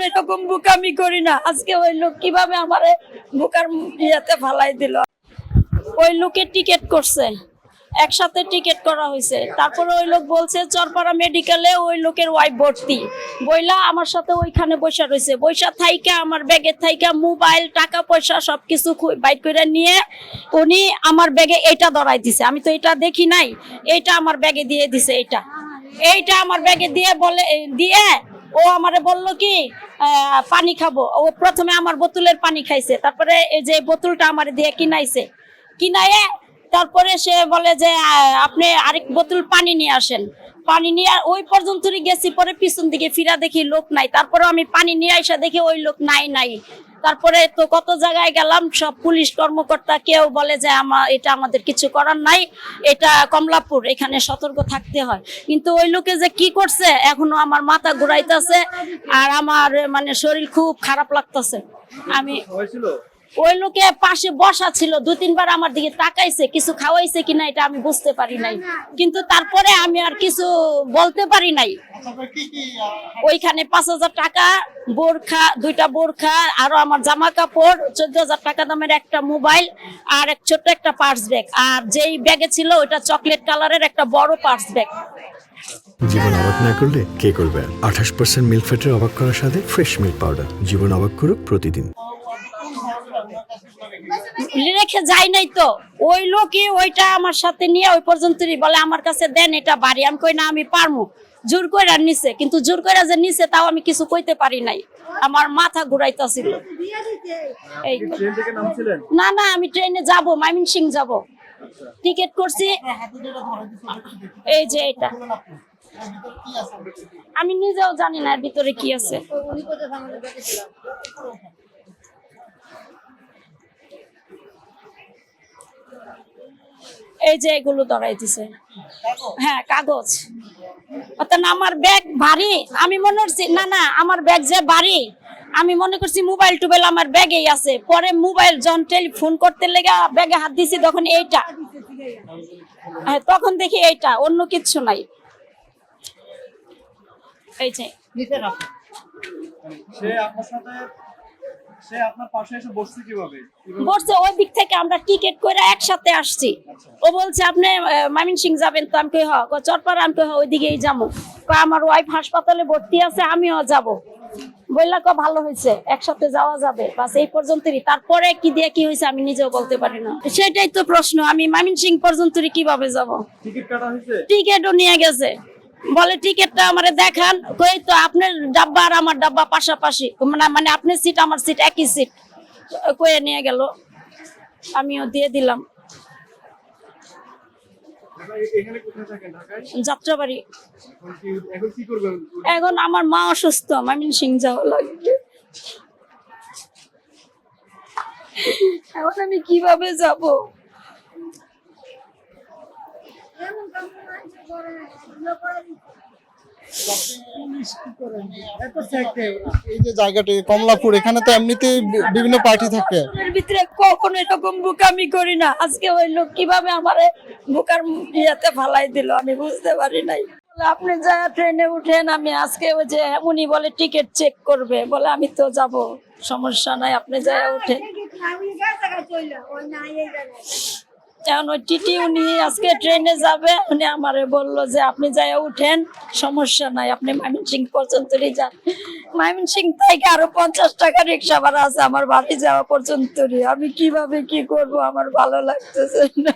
এরকম বোকামি করি না। আজকে ওই লোক কিভাবে আমারে বোকার ইয়াতে ফালাই দিল। ওই লোকে টিকিট করছে, একসাথে টিকিট করা হয়েছে। তারপরে ওই লোক বলছে চরপাড়া মেডিকেলে ওই লোকের ওয়াইফ ভর্তি বইলা আমার সাথে ওইখানে বসা রয়েছে। বৈশা থাইকা আমার ব্যাগের থাইকা মোবাইল টাকা পয়সা সবকিছু বাইর করে নিয়ে উনি আমার ব্যাগে এইটা ধরাই দিছে। আমি তো এটা দেখি নাই, এইটা আমার ব্যাগে দিয়ে দিছে। এইটা আমার ব্যাগে দিয়ে বলে দিয়ে ও আমারে বললো কি পানি খাবো। ও প্রথমে আমার বোতলের পানি খাইছে, তারপরে এই যে বোতলটা আমার দিয়ে কিনায়ে তারপরে সে বলে যে আপনি আরেক বোতল পানি নিয়ে আসেন। পানি নিয়ে ওই পর্যন্তই গেছি, পরে পিছন দিকে ফিরা দেখি লোক নাই। তারপরে আমি পানি নিয়ে আসা দেখি ওই লোক নাই। তারপরে তো কত জায়গায় গেলাম, সব পুলিশ কর্মকর্তা কেউ বলে যে এটা আমাদের কিছু করার নাই, এটা কমলাপুর, এখানে সতর্ক থাকতে হয়। কিন্তু ওই লোকে যে কি করছে এখনো আমার মাথা ঘুরাইতেছে, আর আমার মানে শরীর খুব খারাপ লাগতেছে। আমি ওই লোকে পাশে বসা ছিল, 2-3 বার আমার দিকে তাকাইছে, কিছু খাওয়াইছে কিনা এটা আমি বুঝতে পারি নাই। কিন্তু তারপরে আমি আর কিছু বলতে পারি নাই। ওইখানে 5,000 টাকা, বোরখা, 2টা বোরখা, আরো আমার জামা কাপড়, 14,000 টাকা দামের একটা মোবাইল, আর এক ছোট্ট একটা পার্স ব্যাগ। আর যেই ব্যাগে ছিল ওইটা চকলেট কালারের একটা বড় পার্স ব্যাগ। জীবন অবাক না করলে কে করবে? 28% মিল্ক ফ্যাটের অবাক করার সাথে ফ্রেশ মিল্ক পাউডার। জীবন অবাক করুক প্রতিদিন। রেখে যাই নাই তো ওই লোকই ওইটা আমার সাথে নিয়ে ওই পর্যন্তই বলে আমার কাছে দেন এটা বাড়ি। আমি কই না আমি পারমু, জোর করে নিছে। কিন্তু জোর করে যে নিছে তাও আমি কিছু কইতে পারি নাই, আমার মাথা ঘুরাইতেছিল। না আমি ট্রেনে যাব, ময়মনসিং যাব, টিকিট করছি। এই যে এটা আমি নিজেও জানি না এর ভিতরে কি আছে। এই যে এগুলো ধরাই দিছে, হ্যাঁ কাগজ। অর্থাৎ আমার ব্যাগ ভারী, আমি মনে করছি না আমার ব্যাগ যে ভারী, আমি মনে করছি মোবাইল টোবাইল আমার ব্যাগেই আছে। পরে মোবাইল যখন টেলিফোন করতে লেগে ব্যাগে হাত দিছি তখন এইটা, হ্যাঁ তখন দেখি এইটা, অন্য কিচ্ছু নাই। এই যে বসছে ওই দিক থেকে আমরা টিকিট করে একসাথে আসছি। ও বলছে আপনি ময়মনসিং যাবেন? তো আমি কই হ। চরপাড়া? আমি কই ওইদিকেই যাবো। আমার ওয়াইফ হাসপাতালে ভর্তি আছে, আমিও যাব। বললা ভালো হয়েছে, একসাথে যাওয়া যাবে, বাস এই পর্যন্তই। তারপরে কি দিয়ে কি হয়েছে আমি নিজেও বলতে পারি না। সেটাই তো প্রশ্ন, আমি ময়মনসিং পর্যন্তই কিভাবে যাব? টিকিটও নিয়ে গেছে, বলে টিকিটটা আমারে দেখান। কই তো আপনার ডাব্বা আর আমার ডাব্বা পাশাপাশি, মানে আপনার সিট আমার সিট একই সিট। কয়ে নিয়ে গেল, আমিও দিয়ে দিলাম। যাত্রাবাড়ি। এখন আমার মা অসুস্থ, ময়মনসিং যাওয়া লাগবে। এখন আমি কিভাবে যাব? এই যে জায়গাটি কমলাপুর, এখানে তো এমনিতে বিভিন্ন পার্টি থাকে, এর ভিতরে কখনো এরকম বোকামি করি না। আজকে ওই লোক কিভাবে আমারে বোকার ইয়াতে ফালাই দিল আমি বুঝতে পারি নাই। আপনি যা ট্রেনে উঠেন, আমি আজকে ওই যে উনি বলে টিকিট চেক করবে, বলে আমি তো যাব, সমস্যা নাই, আপনি যা উঠেন। এখন ওই টিটি উনি আজকে ট্রেনে যাবে, উনি আমারে বললো যে আপনি যাই উঠেন, সমস্যা নাই, আপনি ময়মনসিং পর্যন্তই যান। ময়মনসিং থেকে আরো 50 টাকা রিক্সা ভাড়া আছে আমার বাড়ি যাওয়া পর্যন্তই। আমি কিভাবে কি করব আমার ভালো লাগতেছে না।